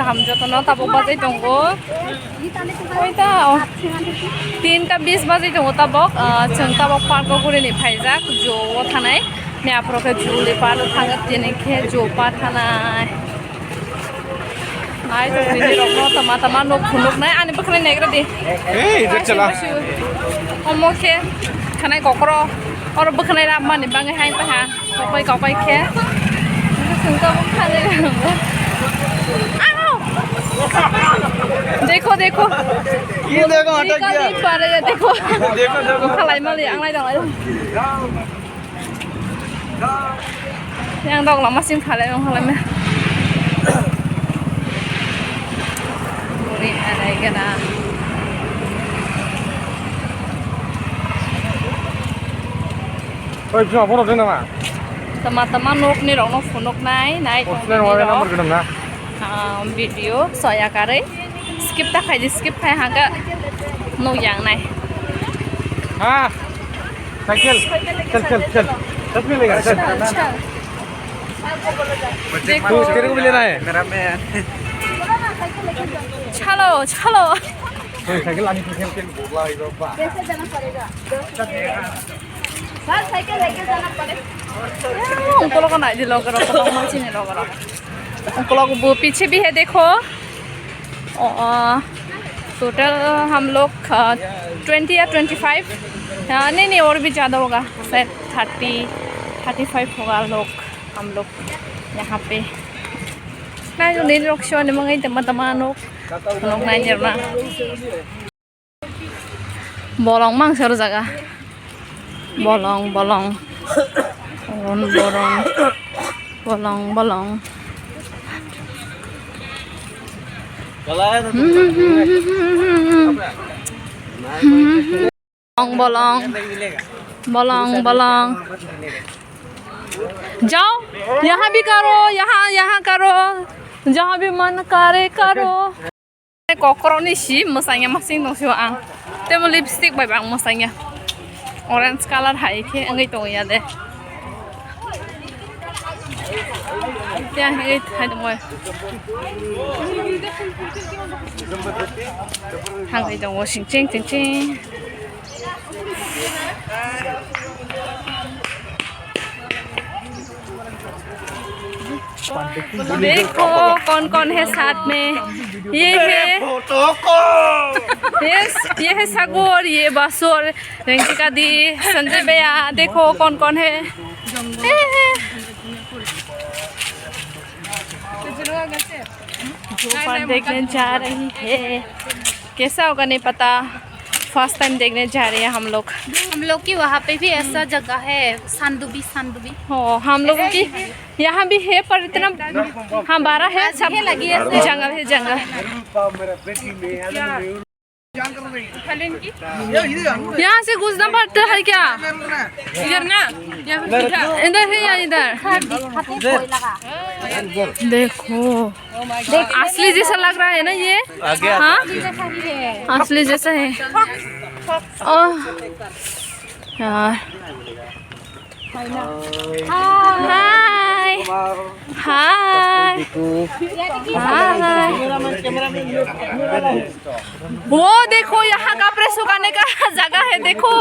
हम जो तो तब बजे दंगो ओइता 3:20 बजे दंगो तबक जों तबक पार्क गुरि नि फाइजाक जो थानाय नेफ्रोखे जुलि पार्क थाङो दिनैखे जो पार्क थानाय नाय तो बिनि रखनो तमा न खुनुक नाय आनि बखनाय नेग्रा दे ए इधर चला ओमोखे खानाय गक्र और बखनाय रामानि बाङै हाय पाहा गपाय खे जोंता बखाने देखो देखो ये देखो अटक गया पारे देखो देखो खालाय माले आंलाय दं yang dong lama sih kalian yang kalian ini ada ikan oi cuma foto deh nama teman-teman nuk nih dong nuk naik video saya kare skip tak aja skip kayak agak nu yang naik ah cycle चल मिलेगा चल देखो तेरे को भी लेना है मेरा में चलो साइकिल लानी कैसे बोला इधर बा कैसे जाना पड़ेगा सर साइकिल लेके जाना पड़ेगा उनको लोग ना दिलो करो तो मर्जी नहीं करो उनको लोग वो पीछे भी है देखो टोटल हम लोग 20 या 25 नहीं और भी ज़्यादा होगा शायद 30-35 होगा हम लोग यहाँ पे मैं जो नहीं रोक शो नहीं मंगाई teman-teman लोग नहीं जरना bolong mang seru jaga bolong bolong जाओ यहाँ भी करो यहाँ करो जहाँ भी मन करे करो ककरनि सि मोसाङा मासिं दंसो आं तेम लिपस्टिक बाय आं मोसाङा ऑरेंज कलर हायखे ओंगै दंया दे त्या हे थायदोंमोन हाङै दङ सिंचिं देखो कौन है साथ में ये है सागोर ये बासुर रंजिका दी संजय भैया देखो कौन है जो पर देखने जा रही है कैसा होगा नहीं पता फर्स्ट टाइम देखने जा रहे हैं हम लोग की वहाँ पे भी ऐसा जगह है सांदुबी हो हम लोगों की यहाँ भी है पर इतना हमारा है सब लगी है जंगल यहाँ से घुसना पड़ता है क्या इधर ना इधर है या इधर देखो असली जैसा लग रहा है ना ये हाँ असली जैसा है यार हाय वो देखो यहाँ का प्रेस उगाने का जगह है देखो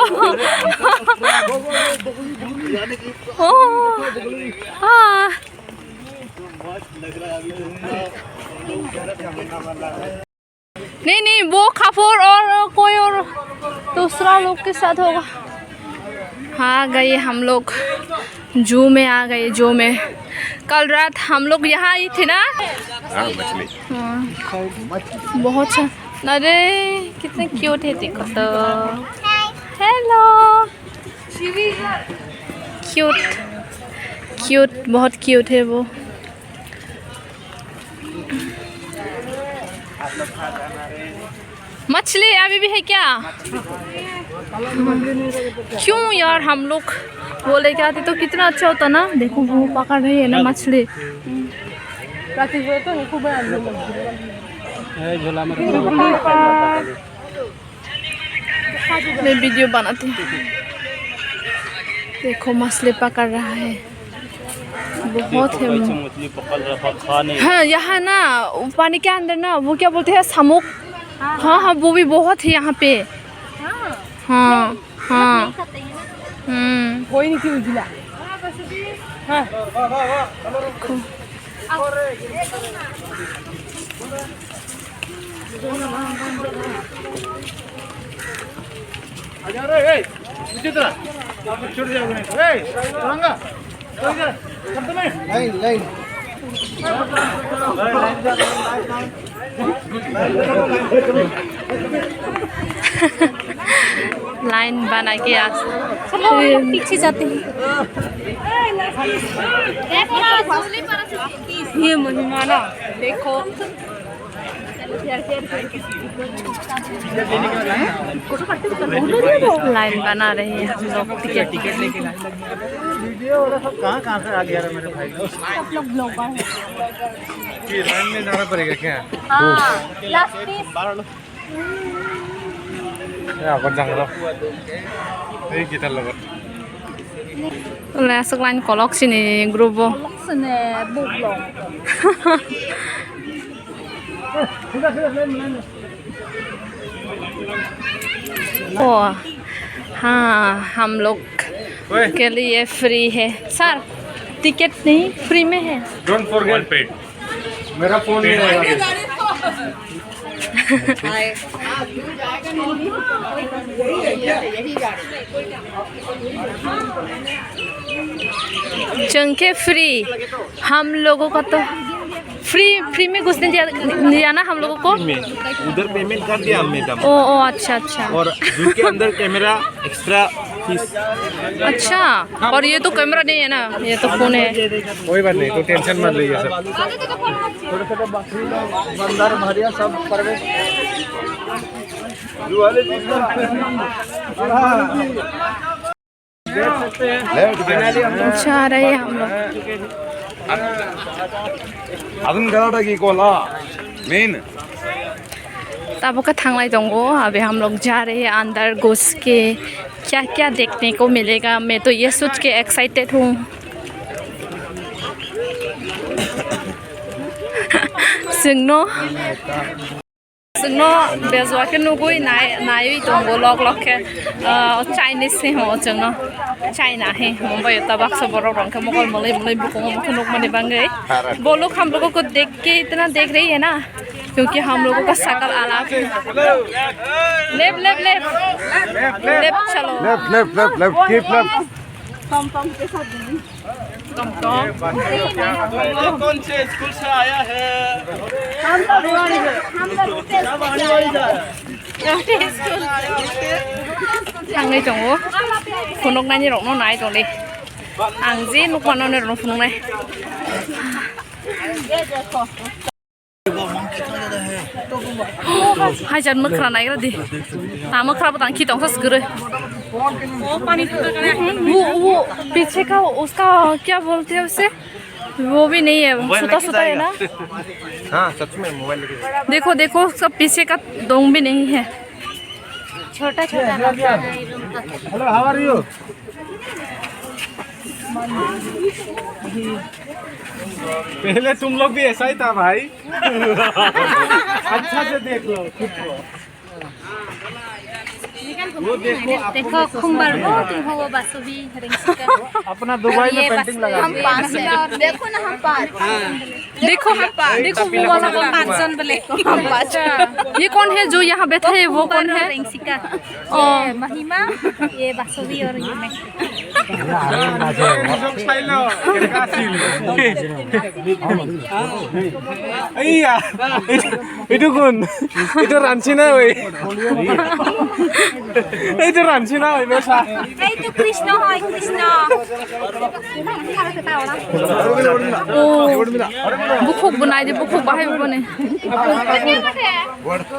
नहीं वो खफूर और कोई और दूसरा लोग के साथ होगा हाँ गए हम लोग जू में आ गए जू में कल रात हम लोग यहाँ आई थे ना बहुत अरे कितने क्यूट है देखो तो हेलो क्यूट बहुत क्यूट है वो मछली अभी भी है क्या क्यों यार हम लोग वो लेके आते तो कितना अच्छा होता ना देखो वो पकड़ रही है ना मछली मैं वीडियो बनाती हूँ देखो मछली पकड़ रहा है बहुत है। मछली पकड़ रहा खाने। हाँ यहाँ ना पानी के अंदर ना वो क्या बोलते हैं शामुक। हाँ हाँ वो भी बहुत है यहाँ पे। हाँ हाँ कोई नहीं क्यों गिला। लाइन बना के पीछे जाते हैं। ये महिमा ना देखो लाइन बना रही है हम लोग टिकट लेके वीडियो वाला सब कहाँ से आ गया मेरे भाई। सब लोग ब्लॉगर हैं। ये लाइन में जाना पड़ेगा क्या? हाँ लास्ट पीस अपन जंगल ये kita logot. Oleh sekalian kolok sini grup. sene bublong Oh हाँ हम लोग के लिए फ्री है सर। टिकट नहीं फ्री में है। Don't forget paid. मेरा फोन नहीं आएगा। चंके फ्री हम लोगों का तो फ्री में घुसने दिया ना हम लोगों को। उधर पेमेंट कर दिया हमने तब। ओ अच्छा अच्छा। और जू के अंदर कैमरा एक्स्ट्रा फीस। अच्छा और ये तो कैमरा नहीं है ना, ये तो फोन है। कोई बात नहीं, तो टेंशन मत लीजिए सर। छोटे-छोटे बकरी बंदर भरिया सब परवेश देख सकते हैं। जा रहे हैं हम लोग। अदन गलाटा की कोला मेन तब का थांगलाई दोंगो। अभी हम लोग जा रहे हैं अंदर घुस के क्या क्या देखने को मिलेगा। मैं तो ये सोच के एक्साइटेड हूँ। Sungno बेजवा के नुगुई नाई दोंगो लॉक के चाइनीज से हो चंगो चाइना है मुंबई तबाक से बड़ो रंग के मुगल मलई बुकोंगो मुखनुक मने बंगे। वो लोग हम लोगों को देख के इतना देख रही है ना क्योंकि हम लोगों का शकल अलग है। लेफ्ट लेफ्ट लेफ्ट लेफ्ट चलो लेफ्ट कीप लेफ्ट। कौन से स्कूल से आया है? थांनाय दङ फुनकनायनि रंनो नाय दं दे आं जे नुकमानो रंनो फुननाय हाजार मोख्रा नायग्रा दे ता मोख्राबो दां खितों सस गरे वो पीछे का उसका क्या बोलते हैं उसे, वो भी नहीं है, सुता सुता है ना। हाँ सच में मोबाइल लेके देखो देखो सब पीछे का दोंग भी नहीं है। छोटा छोटा हेलो हाउ आर यू। पहले तुम लोग भी ऐसा ही था भाई। अच्छा से देख लो खुद को। वो देखो खुम्बर बहुत हो बासुबी रिंगसिका अपना दुबई में पेंटिंग लगा हम पास देखो ना हम पास देखो देखो वो वाला कौन 5 जन बोले हम पास। ये कौन है जो यहाँ बैठा है, वो कौन है? रिंगसिका ये महिमा ये बासुबी और ये मैं itu kun itu Ransina woi itu Ransina woi biasa itu Krishna hai Krishna बुखुक बनाई दे बुखुक बाहे बने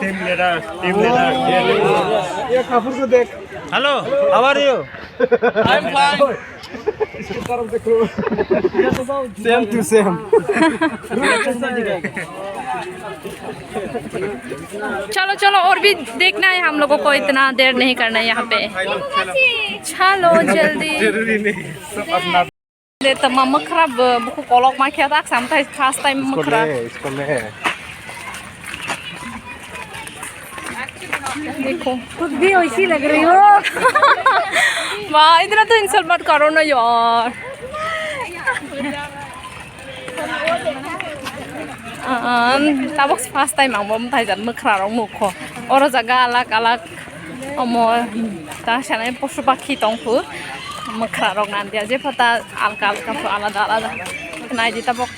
टीम लीडर ये काफुर को देख। Hello how are you? I am fine. Same to same. चलो चलो और भी देखना है हम लोगों को, इतना देर नहीं करना है यहाँ पे। चलो जल्दी से तमाम मखरा बुku kolok माखे tak sampai fast time मखरा इसको ले देखो खुद भी वैसी लग रही हो वाह इतना तो इंसल्ट मत करो ना यार ताबक फर्स्ट टाइम आंबो मथाय जात मखरा रं मुखो और जगह अलग अलग अमो ता साने पशु पाखी दंखो मखरा रं नांदिया जे पता अलगा अलगा आलादा आलादा नायदि ताबक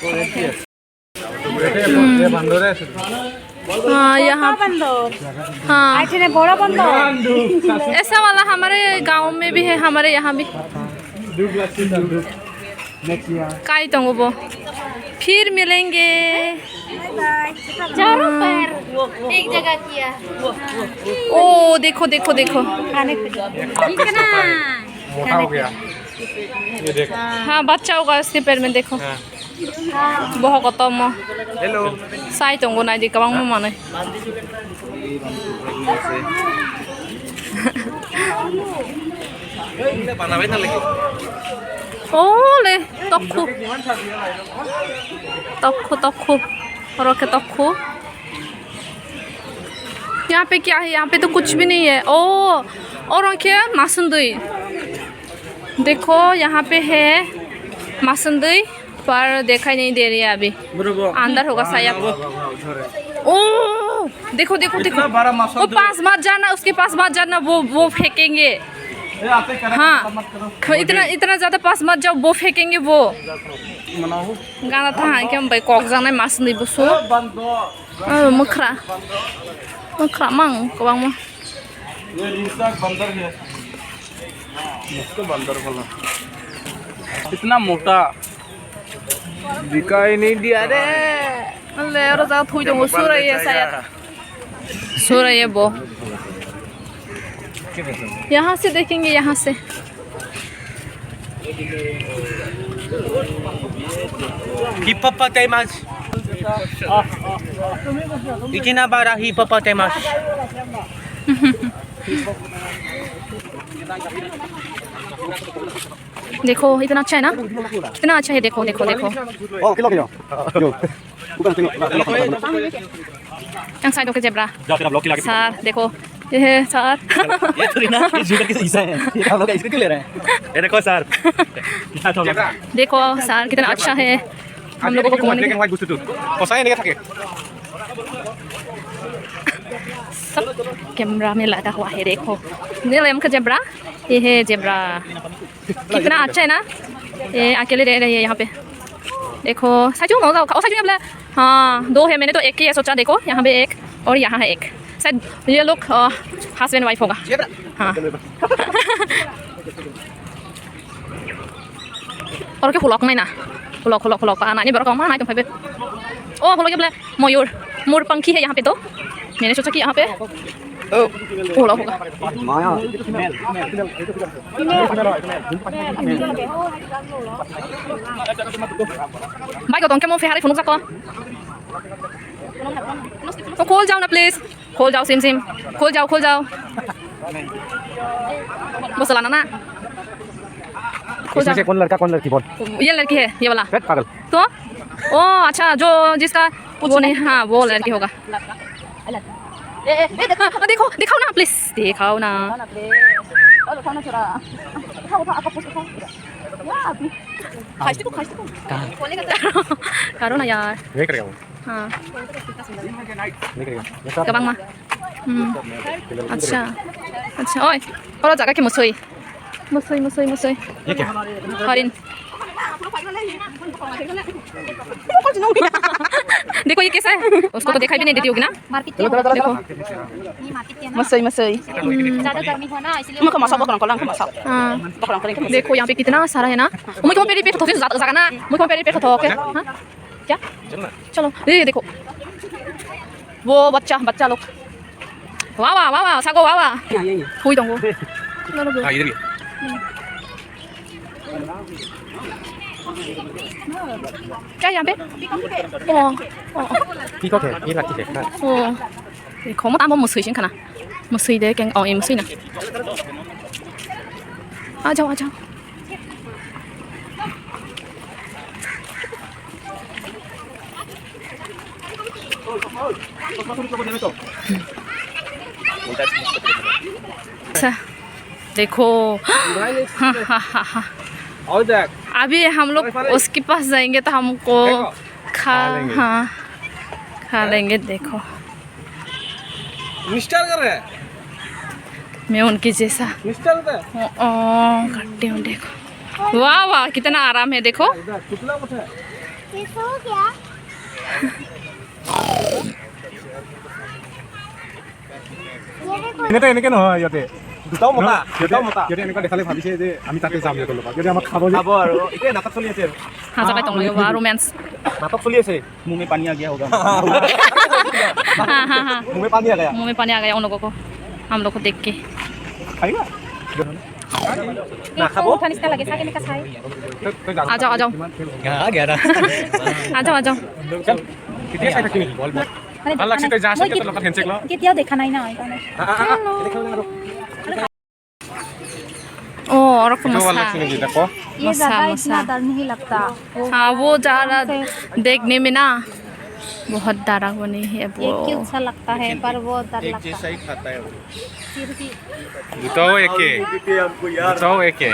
ये बंदर है हाँ यहाँ हाँ बड़ा बंदर ऐसा वाला हमारे गांव में भी है हमारे यहाँ भी काई तो वो फिर मिलेंगे चारों पैर एक जगह किया ओ देखो देखो देखो खाने पे कितना मोटा हो गया ये देख हाँ बच्चा होगा उसके पैर में देखो बहुत कतम हेलो साई तो वो नहीं दिखा बांग माने ओले तक्खु तक्खु तक्खु रखे तक्खु यहाँ पे क्या है यहाँ पे तो कुछ भी नहीं है ओ और क्या मासुंदई देखो यहाँ पे है मासुंदई पर दिखाई नहीं दे रही है अभी अंदर होगा शायद ओ देखो देखो देखो वो पास मत जाना उसके पास मत जाना वो फेंकेंगे हाँ इतना इतना ज्यादा पास मत जाओ वो फेंकेंगे वो गाना था क्या भाई कॉक जाना मास नहीं बसो मखरा मखरा मांग कबांग मा ये रिसाक बंदर है इसको बंदर बोला इतना मोटा दिखाई नहीं दिया रे अल्ले और जा थोड़ी तो सो रही है शायद सो रही है वो यहाँ से देखेंगे यहाँ से Hippopotamus. Ikinabara hippopotamus. देखो इतना अच्छा है ना कितना अच्छा है देखो देखो देखो yang saya ke zebra sir देखो ये है सर ये थोड़ी ना ये जुगर के हिस्सा है ये हम लोग इसको क्यों ले रहे हैं ये देखो सर कितना अच्छा देखो सर कितना अच्छा है हम लोगों को घुमाने लेकिन व्हाइट गुस्से तो saya नहीं থাকে सब कैमरा में लगा हुआ है देखो ये लेम का जेब्रा ये है जेब्रा कितना अच्छा है ना ये अकेले रह रही है यहाँ पे देखो साइजू होगा और साइजू बोला हाँ दो है मैंने तो एक ही है सोचा देखो यहाँ पे एक और यहाँ है एक शायद ये लोग हस्बैंड वाइफ होगा हाँ और क्या खुलक में ना खुलक खुलक खुलक आना नहीं बड़ा कम ना तुम पे ओ खुलक बोले मयूर मोर पंखी है यहाँ पे तो मैंने सोचा कि यहाँ पे खुलक होगा भाई को तुम क्या मुँह फेहारे फुनुक सको तो खोल जाओ ना प्लीज खोल जाओ सिम सिम खोल जाओ बस लाना ना खोल जाओ कौन लड़का कौन लड़की बोल ये लड़की है ये वाला पागल तो ओ अच्छा जो जिसका वो नहीं हाँ वो लड़की होगा देखो दिखाओ ना प्लीज दिखाओ ना करो ना यार नहीं करेगा वो हाँ नहीं करेगा कबांग मा अच्छा अच्छा ओए और जगह की मुसोई ये क्या हरिन देखो ये कैसा है उसको तो दिखाई भी नहीं देती होगी ना देखो मसई ज्यादा गर्मी हो ना इसलिए हाँ देखो यहाँ पे कितना सारा है ना मुझे पेरी पे थोड़ी ज़्यादा ना मुझे पेरी पे थोड़ा क्या चलो ये देखो वो बच्चा लोग वाह वाह वाह वाह सागो वाह वाह हुई दो हाँ इधर भी क्या यहाँ पे पीकॉक है ये लड़की है देखो मत आम मुसई सिंह खाना मुसई दे क्या ये मुसई ना आ जाओ अच्छा देखो और देख अभी हम लोग उसके पास जाएंगे तो हमको खा लेंगे। देखो मिस्टर कर रहे हैं मैं उनकी जैसा मिस्टर कर करती हूँ। देखो वाह वाह कितना आराम है। देखो कितना उठा है এনেকে এনেকে নহয় ইয়াতে দুটাও মতা দুটাও মতা ইয়াতে এনেকুৱা দেখালে ভাবিছে যে আমি তাতে যাম সিহঁতৰ লগত যদি আমাক খাব যে খাব আৰু এতিয়া নাটক চলি আছে हाँ जगह तुम लोग वाह रोमांस नाटक चली আছে मुंह में पानी आ गया होगा हाँ हाँ हाँ मुंह में पानी आ गया मुंह में पानी आ गया उन लोगों को हम लोग को देख के। খাইবা ना खाबो आ जाओ आ जाओ आ गया ना आ जाओ आ जाओ। কেতিয়া চাই থাকিবি বল বল ভাল লাগছে তই যা আছে তোৰ লগত হেণ্ডশেক ল কেতিয়াও দেখা নাই না সেইকাৰণে ओ और ভাল লাগছে मसा নেকি দেখো ये मसा ज्यादा मसा इतना डर नहीं लगता हाँ वो ज़्यादा देखने में ना बहुत डरावनी है एक वो। क्यूट सा लगता है पर वो डर लगता है ही खाता है वो फिर भी দুটাও একে দুটাও একে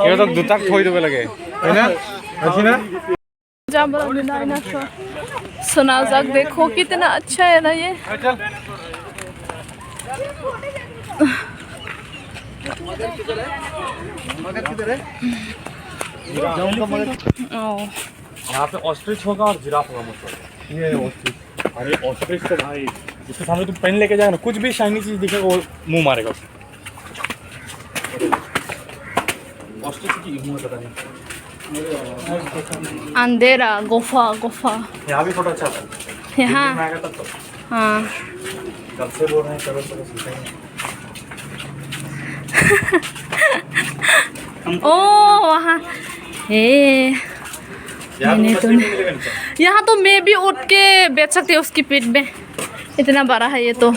সিহঁতক দুটাক থৈ দিব লাগে হয় না আছে না सुनाजक देखो कितना अच्छा है ना ये। ओ यहाँ पे ऑस्ट्रिच होगा और जिराफ होगा मतलब ये ऑस्ट्रिच अरे ऑस्ट्रिच तो भाई इसके सामने तुम पेन लेके जाएगा ना कुछ भी शाइनी चीज दिखेगा वो मुंह मारेगा ऑस्ट्रिच की मुंह पता नहीं अंधेरा गुफा गुफा यहाँ भी फोटो अच्छा था यहाँ आएगा तब तो हाँ कब से बोल रहे हैं चलो चलो सीखेंगे ओ वहाँ हे मैंने तो यहाँ तो मैं भी उठ के बैठ सकती हूँ उसकी पीठ में इतना बड़ा है ये तो।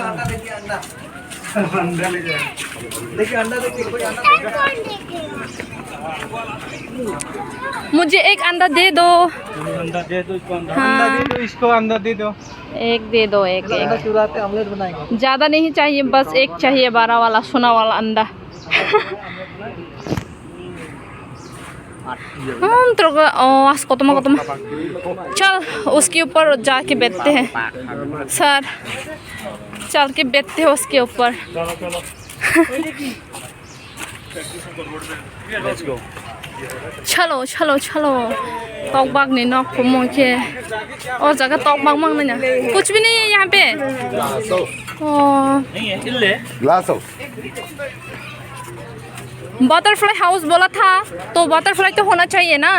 मुझे एक अंडा दे दो। अंडा दे दो इसको अंडा हाँ दे दो इसको अंडा दे दो एक दे दो एक एक चुराते ऑमलेट बनाएंगे ज़्यादा नहीं चाहिए बस एक चाहिए 12 वाला सोना वाला अंडा। चल उसके ऊपर जाके बैठते हैं सर चल के बैठते हैं उसके ऊपर। चलो चलो चलो टॉक बाग नहीं नॉक को मोके और जगह टॉक बाग मांग नहीं कुछ भी नहीं है यहाँ पे। ग्लास हो बटरफ्लाई हाउस बोला था तो बटरफ्लाई तो होना चाहिए ना।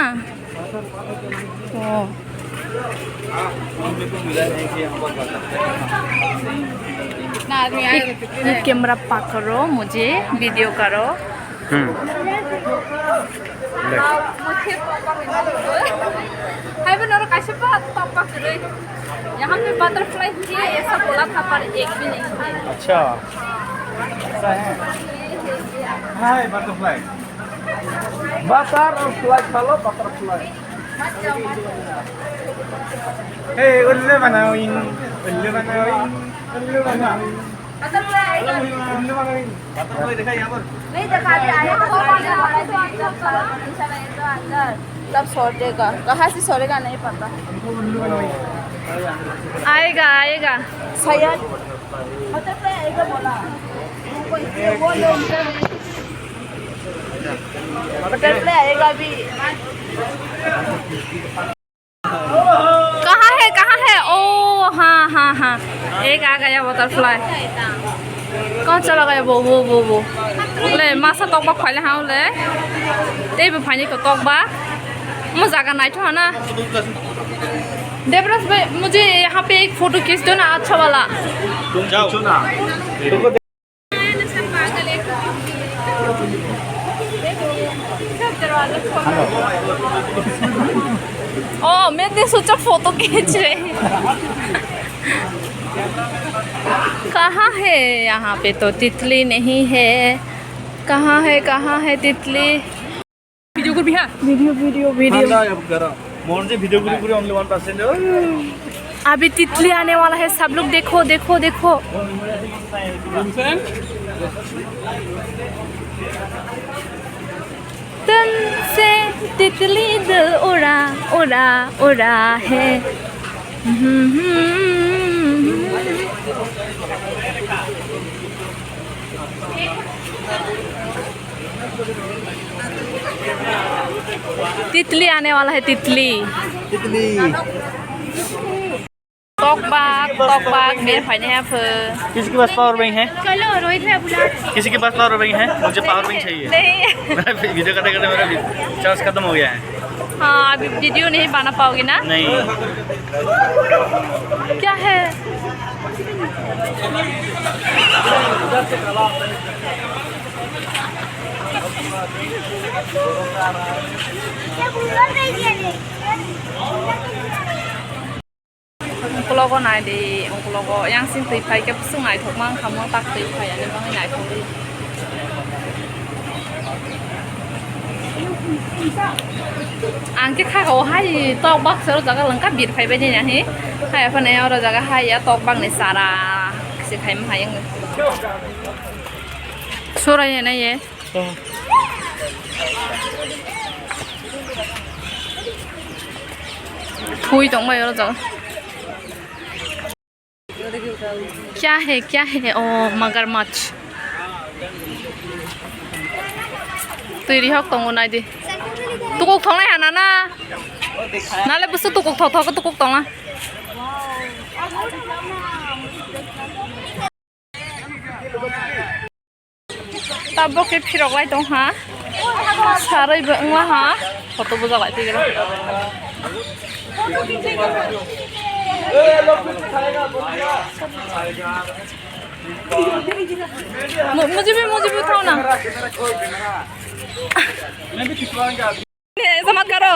एक कैमरा पकड़ो मुझे वीडियो करो। यहाँ पे बटरफ्लाई थी ऐसा बोला था पर एक भी नहीं है। अच्छा ऐसा है हाय बटरफ्लाई बटरफ्लाई चलो बटरफ्लाई हे उल्लू बनाओ इन उल्लू बनाओ इन उल्लू बनाओ इन उल्लू बनाओ इन बटरफ्लाई देखा यहाँ पर नहीं देखा भी आया तब छोड़ेगा कहाँ से छोड़ेगा नहीं पता। उल्लू बनाओ इन आएगा आएगा शायद बटरफ्लाई आएगा बोला बटरफ्लाई आएगा भी। कहाँ है ओ हाँ हाँ हाँ एक आ गया बटरफ्लाई कहाँ चला गया वो ले मासा तक बा फाइल हाँ ले ते भी फाइल को तक बा मजा का नाइट है ना। देवराज भाई मुझे यहाँ पे एक फोटो खींच दो ना अच्छा वाला। तुम जाओ ना ओ मैंने सोचा फोटो खींच रहे कहाँ है यहाँ पे तो तितली नहीं है। कहाँ है तितली। वीडियो कर भी है वीडियो मोर जे भिडिओ गुरी गुरी only 1% अभी तितली आने वाला है, सब लोग देखो देखो देखो। तन से तितली दिल उड़ा उड़ा उड़ा है। तितली आने वाला है, तितली। तोकबाग मेरे भाई है। किसी के पास पावर बैंक है? चलो रोहित है बुला। किसी के पास पावर बैंक है? मुझे पावर बैंक चाहिए। नहीं। मेरा वीडियो करते करते मेरा चार्ज खत्म हो गया है। हाँ, अभी वीडियो नहीं बना पाओगे ना? नहीं। क्या है? Ungkulogo nai di ungkulogo yang sin tui pai ke pusung nai thok mang kamu tak tui pai ani bang nai thok di. Angke kha ko hai tok bak sero jaga lengkap bir pai be ni hi. Hai apa ne oro jaga hai ya tok bak ni sara si khai ma yang. Sura ye na ye. Hui dong mai oro jaga. क्या है? ओ मगरमच्छ। तुरी हक तंगो नाय दे। तुकुक थंगनाय हाना ना? नाले बुस्तु तुकुक थक तुकुक तंगा। ताबो के फिरक लाय दं हा? सारै बो अंला हा? फटो बुजा लाय तिगरा। मुझे भी उठाओ ना। मैं भी खिंचवाऊंगा। ऐसा मत करो।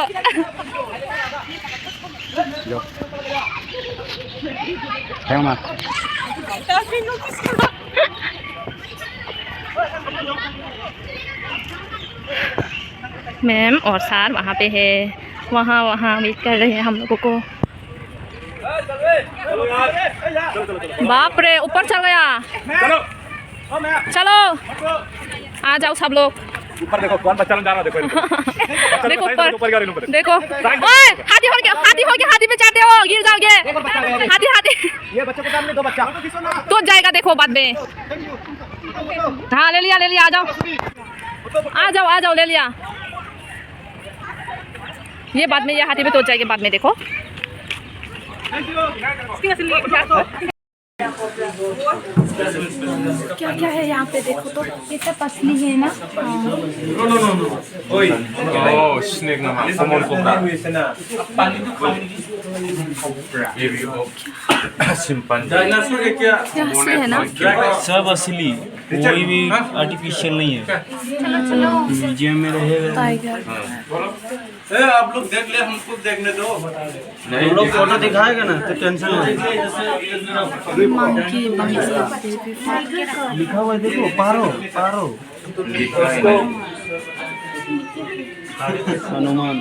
मैम और सर वहाँ पे है, वहाँ वेट कर रहे हैं हम लोगों को। बाप रे, ऊपर चल गया। चलो आ जाओ सब लोग। ऊपर देखो कौन बच्चा जा रहा है। देखो ऊपर देखो। ओए हाथी हो गया, हाथी पे चढ़ते हो गिर जाओगे। हाथी ये बच्चे को सामने दो बच्चा तो जाएगा, देखो बाद में। हाँ ले लिया आ जाओ ले लिया। ये बाद में, ये हाथी पे तो जाएगा बाद में, देखो। क्या है यहाँ पे, देखो तो ये सब असली है ना। Oi. Oh, snake nama. Common cobra. Simpanzee. क्या असली है ना? सब असली, कोई भी आर्टिफिशियल नहीं है। चलो म्यूजियम में रहेगा। टाइगर। आप लोग देख ले, हमको देखने दो। हम लोग फोटो दिखाएगा ना तो टेंशन नहीं। मंकी लिखा हुआ है देखो, पारो हनुमान।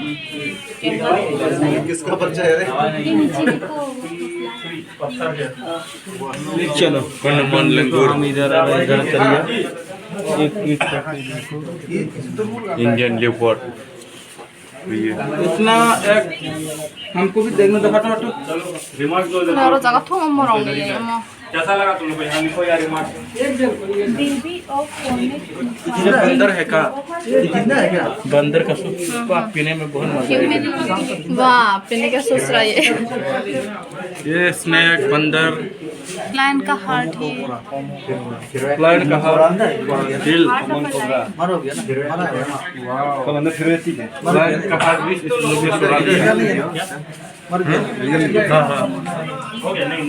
किसका बच्चा है रे? चलो हम इधर आ रहे, इधर करिए। एक Indian leopard. इतना एक हमको भी देखने दो। हटो रिमार्क दो। 여러 자가 통은 뭐라니 뭐. कैसा लगा तुम लोग को? यहाँ लिखो यार रिमार्क। बंदर है का? बंदर का सूप आप पीने में बहुत मजा। वाह, पीने का सोच रहा है। ये स्नेक बंदर, लायन का हार्ट है। लायन का हार्ट, दिल, लायन का हार्ट भी इसमें सुरा दिया। हो गया? नहीं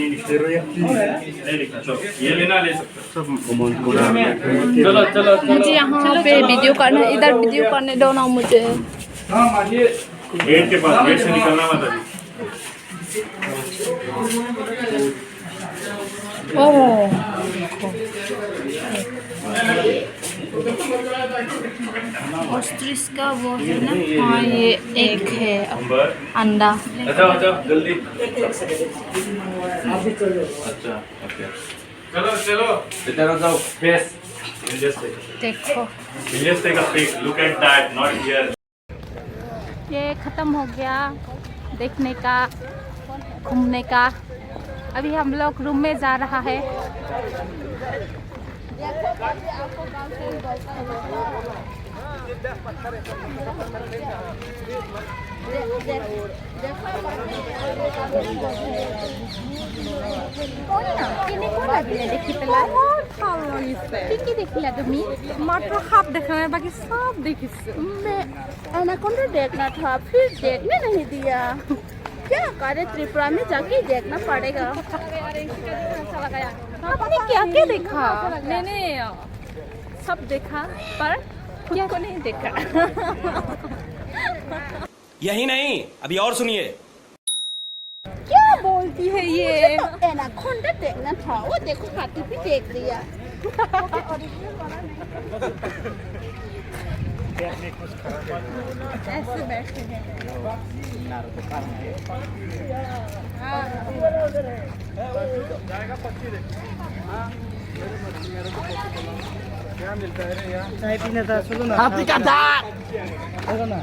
लिखा। चलो ये लेना ले सकते हो। चलो मुझे यहाँ पे वीडियो करने, इधर वीडियो करने दो ना मुझे। गेट के पास, गेट से निकलना मत अभी। ओह ऑस्ट्रिच का वो है ना, हाँ ये एक है अंडा। अच्छा जल्दी। अच्छा ओके चलो चलो इधर आ जाओ। फेस देखो just take a pic. Look at that, not here. ये ख़त्म हो गया देखने का, घूमने का। अभी हम लोग रूम में जा रहा है। কি দেখিলা তুমি? मात्र हाफ देखा है, बाकी सब देखी। एनाकोंडा देखना था, फिर देखने नहीं दिया। क्या करे, त्रिपुरा में जाके देखना पड़ेगा। आपने क्या क्या देखा? मैंने सब देखा पर खुद को नहीं देखा। यही नहीं, अभी और सुनिए। क्या बोलती है ये? एनाकोंडा देखना था, वो देखो हाथी भी देख लिया। ऐसे बैठे हैं। क्या मिलता है रे यहाँ? चाय पीना था, सुनो ना। हाथी का दांत। सुनो ना।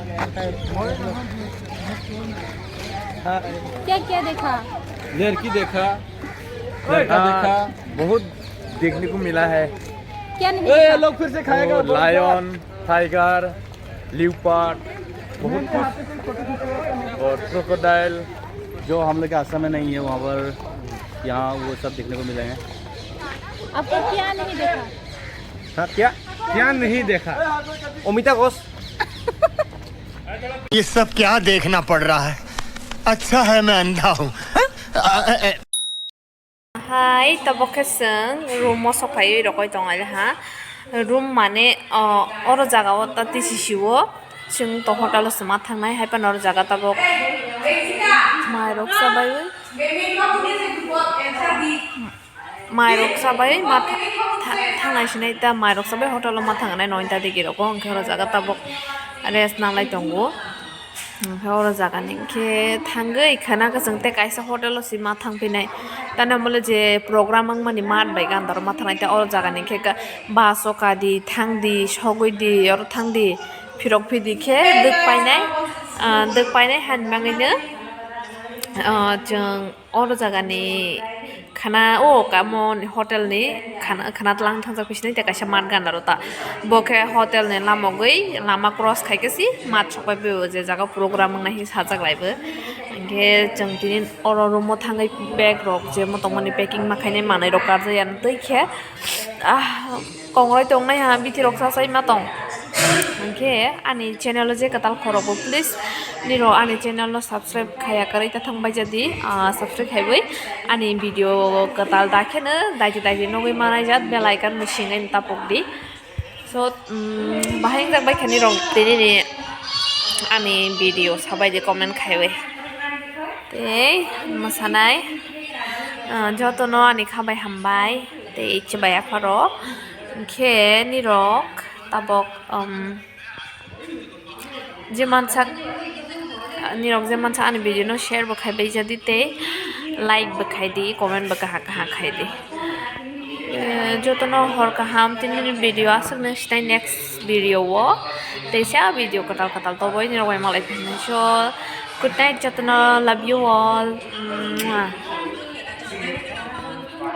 क्या क्या देखा? लड़की देखा, लड़का देखा, बहुत देखने को मिला है। क्या नहीं देखा? लोग फिर से खाएगा। लायन, टाइगर, लियोपार्ड, बहुत कुछ, और क्रोकोडाइल जो हम लोग के आसाम में नहीं है, वहाँ पर यहाँ वो सब देखने को मिले हैं। आपको क्या नहीं देखा? हाँ क्या क्या नहीं देखा? अमिता घोष। ये सब क्या देखना पड़ रहा है? अच्छा है मैं अंधा हूँ। हाय तबके जों रूम सफायो रखै दं आरो हा रूम माने और जगह तिसिसिवो जों तो हटेल समा थांनाय हायपा नर जगह तबक मायरक साबाय मा थांनायसिनाय दा मायरक साबाय हटेल मा थांनाय 9टा दिगे रको ओंखार जगह तबक रेस्ट नांलाय दंगो और जगह निके थांगै खाना का जों ते कायसा हटेल सिमा थांफिनाय ताना मोले जे प्रोग्राम आं माने मात बाय गांदर मा थांनाय ता और जगह निके बासो कादी थांदी सगैदी और थांदी फिरक फिदिखे दक पायनाय हानबाङैनो जों और जगहनि खाना कामन हटेल नि खाना लांग थांजा फैसिनाय ता कायसा मात गांदर ता बके हटेल नि लामगै लामा क्रस खायकेसि मात सबाय बे जे जगह प्रोग्राम नाहि साजागलायबो के जों दिनि और रूम थांगै बैग रक जे मतमनि पैकिंग माखायनाय मानै रक गारजायान दैखे कंग्राय दंनाय हा बिथि रक सासाय मा दं के आनि चैनल जे कताल खरबो प्लीज निरो आनि चैनल सब्सक्राइब खाया करै ता थांबाय जदि सब्सक्राइब खायबै आनि वीडियो कताल दाखेनो दाइदि नगै मानाय जात बेल आइकन मिसिङै तापकदि सो बाहाय जाबाय खानि रक दिनि आनि वीडियो साबायदि कमेन्ट खायबै ते मोसानाय जतनो आनि खाबाय हामबाय ते इचबाय आफारो के निरक tabok je mansa nirok je mansa ani video no share ba khai bai jadi te like ba khai di comment ba kaha khai di jotono hor kaham tin video asuk na stai next video wo te sa video katal to boy nirok malai so good night jotono love you all